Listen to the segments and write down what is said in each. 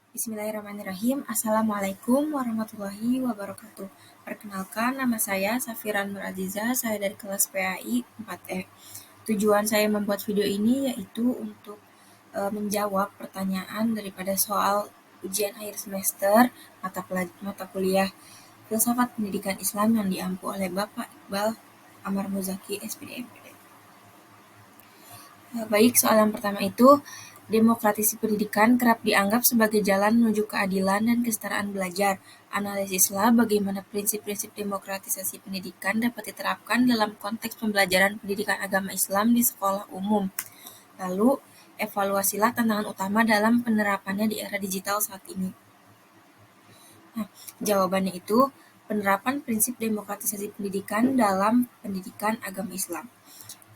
Bismillahirrahmanirrahim. Assalamualaikum warahmatullahi wabarakatuh. Perkenalkan, nama saya Safiran Nur Aziza, saya dari kelas PAI 4E. Tujuan saya membuat video ini yaitu untuk menjawab pertanyaan daripada soal ujian akhir semester mata kuliah Filsafat Pendidikan Islam yang diampu oleh Bapak Iqbal Amar Muzaki, SPD MPD. Baik, soalan pertama itu, demokratisasi pendidikan kerap dianggap sebagai jalan menuju keadilan dan kesetaraan belajar. Analisislah bagaimana prinsip-prinsip demokratisasi pendidikan dapat diterapkan dalam konteks pembelajaran pendidikan agama Islam di sekolah umum. Lalu, evaluasilah tantangan utama dalam penerapannya di era digital saat ini. Nah, jawabannya itu, penerapan prinsip demokratisasi pendidikan dalam pendidikan agama Islam.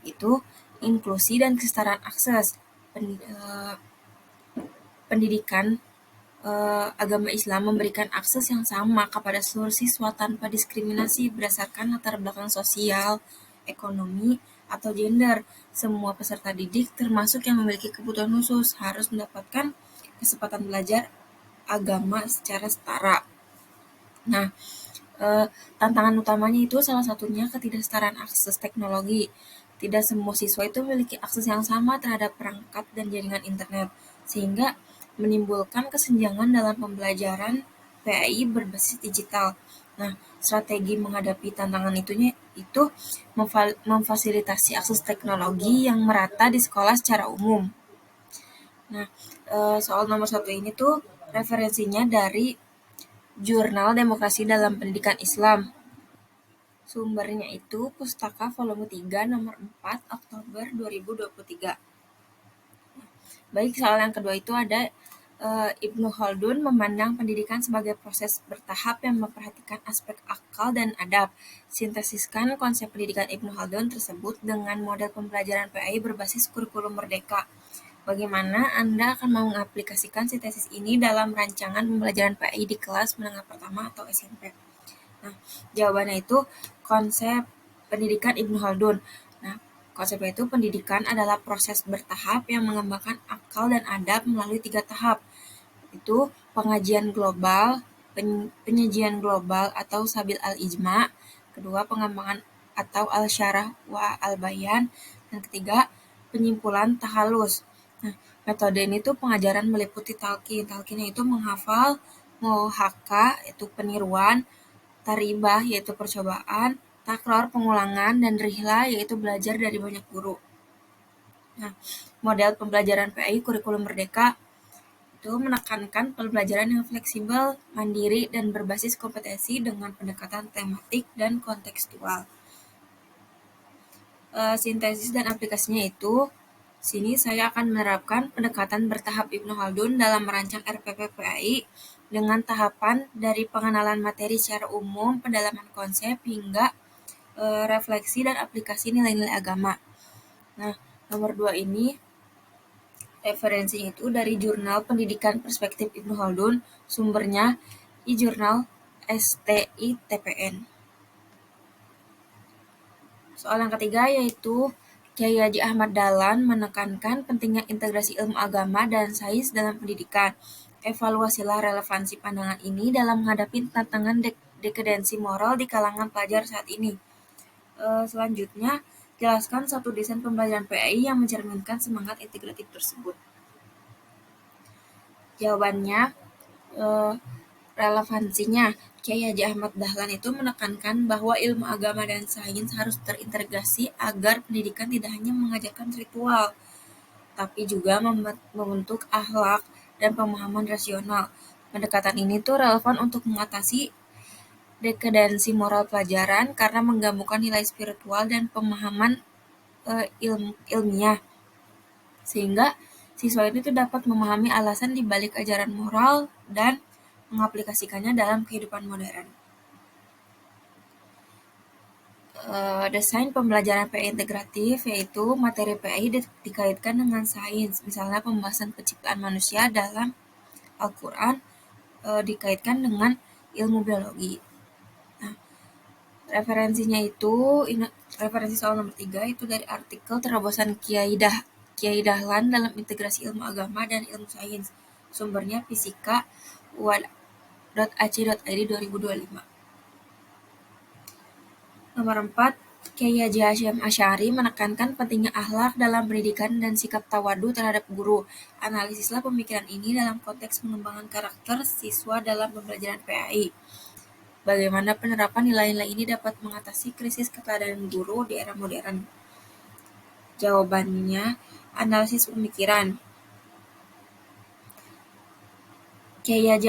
Itu inklusi dan kesetaraan akses. Pendidikan agama Islam memberikan akses yang sama kepada seluruh siswa tanpa diskriminasi berdasarkan latar belakang sosial, ekonomi, atau gender. Semua peserta didik, termasuk yang memiliki kebutuhan khusus, harus mendapatkan kesempatan belajar agama secara setara. Nah, tantangan utamanya itu salah satunya ketidaksetaraan akses teknologi. Tidak semua siswa itu memiliki akses yang sama terhadap perangkat dan jaringan internet, sehingga menimbulkan kesenjangan dalam pembelajaran PAI berbasis digital. Nah, strategi menghadapi tantangan itu memfasilitasi akses teknologi yang merata di sekolah secara umum. Nah, soal nomor 1 ini tuh referensinya dari Jurnal Demokrasi dalam Pendidikan Islam. Sumbernya itu Pustaka Volume 3 nomor 4 Oktober 2023. Baik, soal yang kedua itu ada Ibnu Khaldun memandang pendidikan sebagai proses bertahap yang memperhatikan aspek akal dan adab. Sintesiskan konsep pendidikan Ibnu Khaldun tersebut dengan model pembelajaran PAI berbasis kurikulum merdeka. Bagaimana Anda akan mengaplikasikan sintesis ini dalam rancangan pembelajaran PAI di kelas menengah pertama atau SMP? Nah, jawabannya itu konsep pendidikan Ibnu Khaldun. Nah, konsepnya itu pendidikan adalah proses bertahap yang mengembangkan akal dan adab melalui 3 tahap. Itu penyajian global atau sabil al-ijma, kedua pengembangan atau al-syarah wa al-bayan, dan ketiga penyimpulan tahalus. Nah, metode ini tuh pengajaran meliputi talqin. Talqinnya itu menghafal, muhakka itu peniruan, taribah yaitu percobaan, takror pengulangan, dan rihla yaitu belajar dari banyak guru. Nah, model pembelajaran PAI kurikulum merdeka itu menekankan pembelajaran yang fleksibel, mandiri, dan berbasis kompetensi dengan pendekatan tematik dan kontekstual. Sintesis dan aplikasinya itu, sini saya akan menerapkan pendekatan bertahap Ibnu Khaldun dalam merancang RPP PAI dengan tahapan dari pengenalan materi secara umum, pendalaman konsep, hingga refleksi dan aplikasi nilai-nilai agama. Nah, nomor 2 ini referensinya itu dari Jurnal Pendidikan Perspektif Ibnu Khaldun, sumbernya e-jurnal STI-TPN. Soal yang ketiga yaitu Kyai Haji Ahmad Dahlan menekankan pentingnya integrasi ilmu agama dan sains dalam pendidikan. Evaluasilah relevansi pandangan ini dalam menghadapi tantangan dekadensi moral di kalangan pelajar saat ini. Selanjutnya, jelaskan satu desain pembelajaran PAI yang mencerminkan semangat integratif tersebut. Jawabannya, relevansinya, Kyai Haji Ahmad Dahlan itu menekankan bahwa ilmu agama dan sains harus terintegrasi agar pendidikan tidak hanya mengajarkan ritual, tapi juga membentuk akhlak dan pemahaman rasional. Pendekatan ini tuh relevan untuk mengatasi dekadensi moral pelajaran karena menggabungkan nilai spiritual dan pemahaman ilmiah, sehingga siswa itu dapat memahami alasan di balik ajaran moral dan mengaplikasikannya dalam kehidupan modern. Desain pembelajaran PAI integratif yaitu materi PAI dikaitkan dengan sains, misalnya pembahasan penciptaan manusia dalam Al-Quran dikaitkan dengan ilmu biologi. Nah, referensinya itu, referensi soal nomor 3 itu dari artikel terobosan Kyai Dahlan dalam integrasi ilmu agama dan ilmu sains. Sumbernya fisika.ac.id 2025. Nomor 4, Kiai Haji Hasyim Asy'ari menekankan pentingnya akhlak dalam pendidikan dan sikap tawadu terhadap guru. Analisislah pemikiran ini dalam konteks pengembangan karakter siswa dalam pembelajaran PAI. Bagaimana penerapan nilai-nilai ini dapat mengatasi krisis keteladanan guru di era modern? Jawabannya, analisis pemikiran. Kiai Haji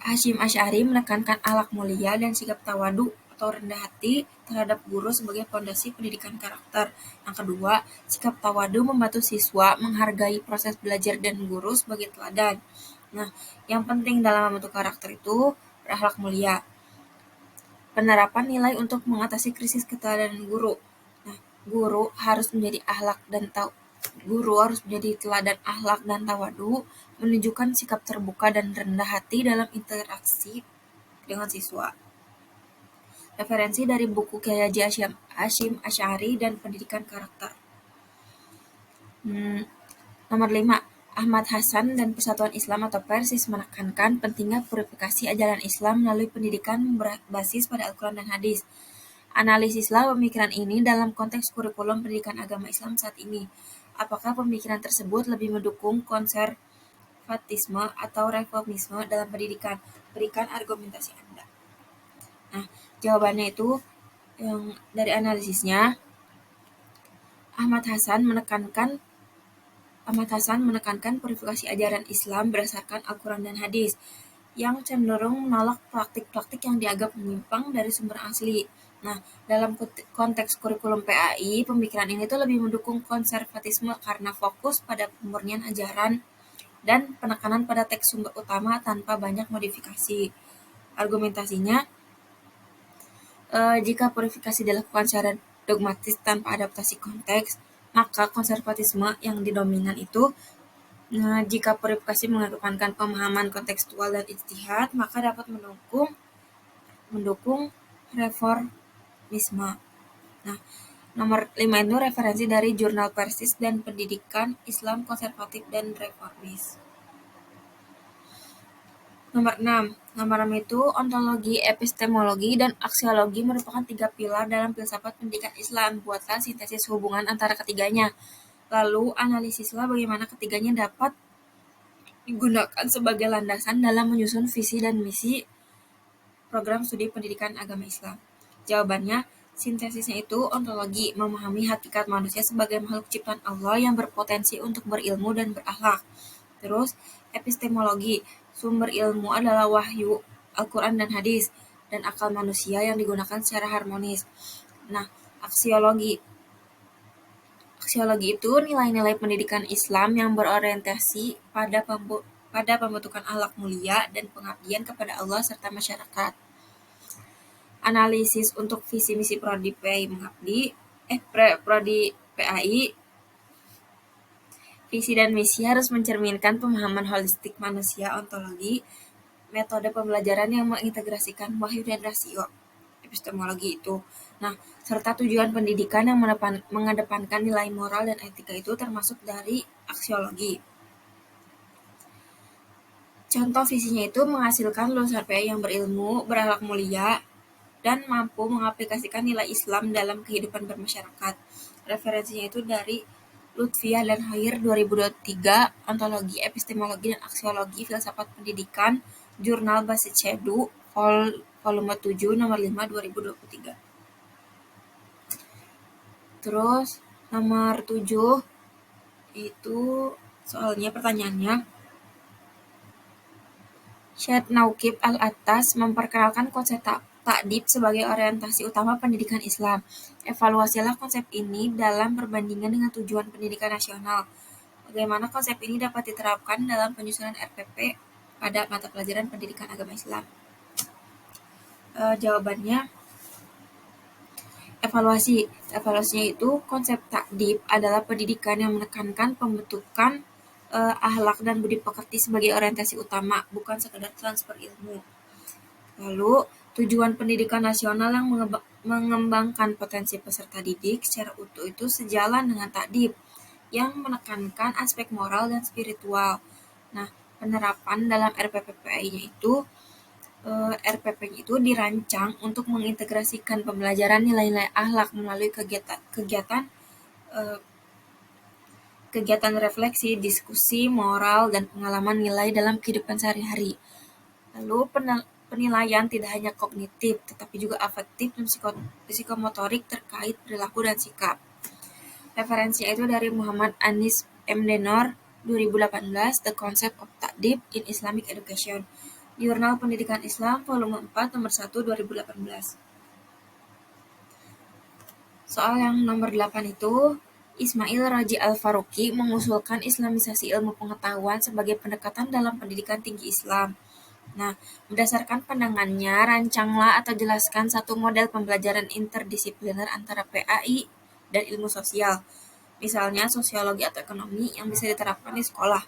Hasyim Asy'ari menekankan akhlak mulia dan sikap tawadu atau rendah hati terhadap guru sebagai fondasi pendidikan karakter. Yang kedua, sikap tawadu membantu siswa menghargai proses belajar dan guru sebagai teladan. Nah, yang penting dalam membentuk karakter itu berakhlak mulia. Penerapan nilai untuk mengatasi krisis keteladanan guru. Nah, guru harus menjadi teladan akhlak dan tawadu, menunjukkan sikap terbuka dan rendah hati dalam interaksi dengan siswa. Referensi dari buku Kiai Haji Hasyim Asy'ari dan Pendidikan Karakter. Nomor 5, Ahmad Hasan dan Persatuan Islam atau Persis menekankan pentingnya purifikasi ajaran Islam melalui pendidikan berbasis pada Al-Quran dan Hadis. Analisislah pemikiran ini dalam konteks kurikulum pendidikan agama Islam saat ini. Apakah pemikiran tersebut lebih mendukung konservatisme atau reformisme dalam pendidikan? Berikan argumentasi Anda. Nah, jawabannya itu yang dari analisisnya, Ahmad Hasan menekankan purifikasi ajaran Islam berdasarkan Al-Quran dan Hadis, yang cenderung menolak praktik-praktik yang dianggap menyimpang dari sumber asli. Nah, dalam konteks kurikulum PAI, pemikiran ini tuh lebih mendukung konservatisme karena fokus pada pemurnian ajaran dan penekanan pada teks sumber utama tanpa banyak modifikasi. Argumentasinya, jika purifikasi dilakukan secara dogmatis tanpa adaptasi konteks, maka konservatisme yang didominan itu. Jika purifikasi mengedepankan pemahaman kontekstual dan ijtihad, maka dapat mendukung reformisme. Nah, nomor 5 itu referensi dari Jurnal Persis dan Pendidikan Islam Konservatif dan Reformis. Nomor 6. Nomor 6 itu ontologi, epistemologi, dan aksiologi merupakan 3 pilar dalam filsafat pendidikan Islam. Buatlah sintesis hubungan antara ketiganya. Lalu analisislah bagaimana ketiganya dapat digunakan sebagai landasan dalam menyusun visi dan misi program studi pendidikan agama Islam. Jawabannya, sintesisnya itu ontologi, memahami hakikat manusia sebagai makhluk ciptaan Allah yang berpotensi untuk berilmu dan berakhlak. Terus, epistemologi, sumber ilmu adalah wahyu, Al-Quran dan Hadis, dan akal manusia yang digunakan secara harmonis. Nah, aksiologi itu nilai-nilai pendidikan Islam yang berorientasi pada pembentukan akhlak mulia dan pengabdian kepada Allah serta masyarakat. Analisis untuk visi misi prodi PAI, visi dan misi harus mencerminkan pemahaman holistik manusia, ontologi, metode pembelajaran yang mengintegrasikan wahyu dan rasio, epistemologi itu. Nah, serta tujuan pendidikan yang mengedepankan nilai moral dan etika itu termasuk dari aksiologi. Contoh visinya itu menghasilkan lulusan PAI yang berilmu, berakhlak mulia, dan mampu mengaplikasikan nilai Islam dalam kehidupan bermasyarakat. Referensinya itu dari Lutfiah dan Khair 2023, Ontologi, Epistemologi, dan Aksiologi Filsafat Pendidikan, Jurnal Basit Cedu, volume 7, nomor 5, 2023. Terus, nomor 7, itu soalnya pertanyaannya, Syed Nauqib Al-Attas memperkenalkan konsep takdib sebagai orientasi utama pendidikan Islam. Evaluasilah konsep ini dalam perbandingan dengan tujuan pendidikan nasional. Bagaimana konsep ini dapat diterapkan dalam penyusunan RPP pada mata pelajaran pendidikan agama Islam? Jawabannya, evaluasinya itu konsep takdib adalah pendidikan yang menekankan pembentukan akhlak dan budi pekerti sebagai orientasi utama, bukan sekedar transfer ilmu. Lalu, tujuan pendidikan nasional yang mengembangkan potensi peserta didik secara utuh itu sejalan dengan takdib yang menekankan aspek moral dan spiritual. Nah, penerapan dalam RPPPI-nya itu RPP itu dirancang untuk mengintegrasikan pembelajaran nilai-nilai akhlak melalui kegiatan kegiatan refleksi, diskusi, moral, dan pengalaman nilai dalam kehidupan sehari-hari. Lalu penilaian tidak hanya kognitif, tetapi juga afektif dan psikomotorik terkait perilaku dan sikap. Referensi itu dari Muhammad Anis M. Denor, 2018, The Concept of Ta'dib in Islamic Education. Jurnal Pendidikan Islam, volume 4, nomor 1, 2018. Soal yang nomor 8 itu, Ismail Raji Al-Faruqi mengusulkan islamisasi ilmu pengetahuan sebagai pendekatan dalam pendidikan tinggi Islam. Nah, berdasarkan pandangannya, rancanglah atau jelaskan satu model pembelajaran interdisipliner antara PAI dan ilmu sosial, misalnya sosiologi atau ekonomi yang bisa diterapkan di sekolah.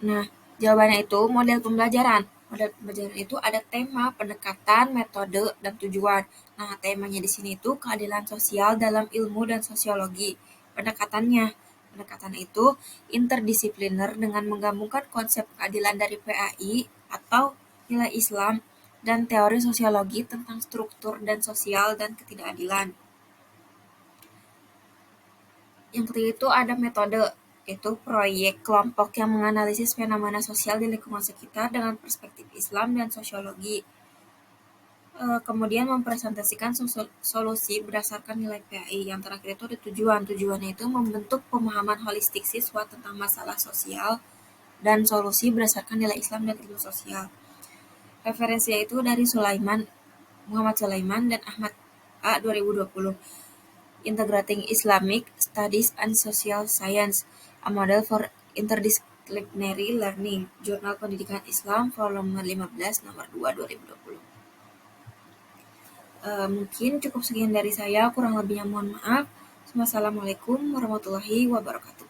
Nah, jawabannya itu model pembelajaran. Model pembelajaran itu ada tema, pendekatan, metode, dan tujuan. Nah, temanya di sini itu keadilan sosial dalam ilmu dan sosiologi. Pendekatan itu interdisipliner dengan menggabungkan konsep keadilan dari PAI atau nilai Islam dan teori sosiologi tentang struktur dan sosial dan ketidakadilan. Yang ketiga itu ada metode, yaitu proyek kelompok yang menganalisis fenomena sosial di lingkungan sekitar dengan perspektif Islam dan sosiologi. Kemudian mempresentasikan solusi berdasarkan nilai PAI. Yang terakhir itu ada tujuan. Tujuannya itu membentuk pemahaman holistik siswa tentang masalah sosial dan solusi berdasarkan nilai Islam dan ilmu sosial. Referensinya itu dari Muhammad Sulaiman dan Ahmad A. 2020. Integrating Islamic Studies and Social Science, a Model for Interdisciplinary Learning, Jurnal Pendidikan Islam, volume 15, nomor 2, 2020. Mungkin cukup sekian dari saya, kurang lebihnya mohon maaf. Wassalamualaikum warahmatullahi wabarakatuh.